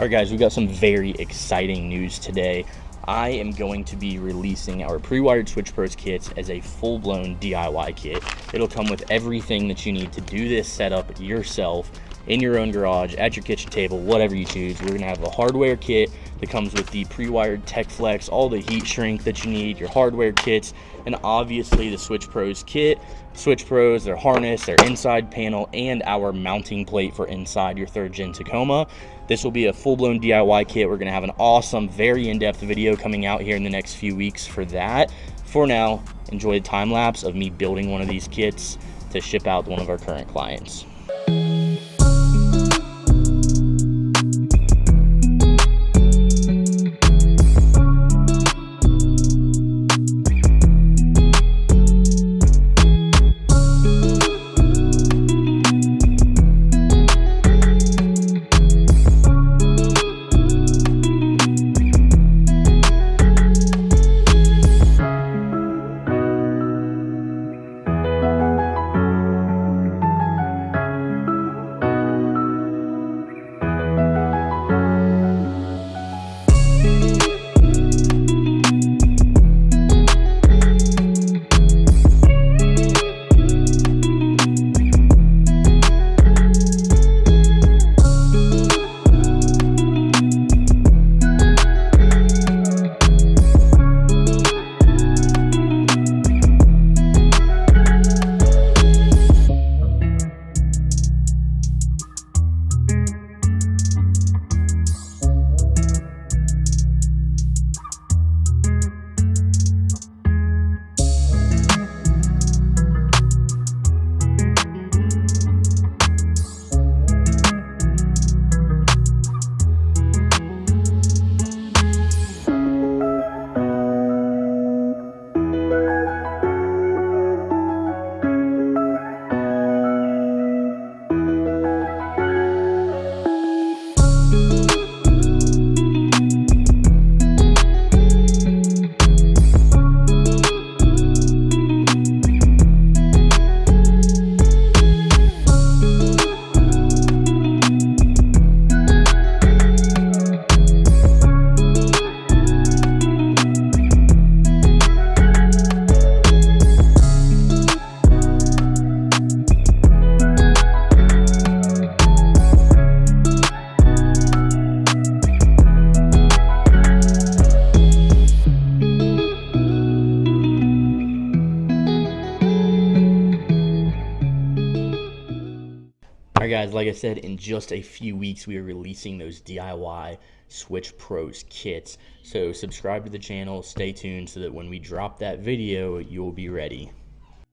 Alright guys, we got some very exciting news today. I am going to be releasing our pre-wired Switchpros kits as a full-blown DIY kit. It'll come with everything that you need to do this setup yourself in your own garage, at your kitchen table, whatever you choose. We're gonna have a hardware kit that comes with the pre-wired Tech Flex, all the heat shrink that you need, your hardware kits, and obviously the Switchpros kit. Switchpros, their harness, their inside panel, and our mounting plate for inside your 3rd gen Tacoma. This will be a full-blown DIY kit. We're gonna have an awesome, very in-depth video coming out here in the next few weeks for that. For now, enjoy the time lapse of me building one of these kits to ship out to one of our current clients. Alright guys, like I said, in just a few weeks we are releasing those DIY Switchpros kits. So subscribe to the channel, stay tuned so that when we drop that video, you'll be ready.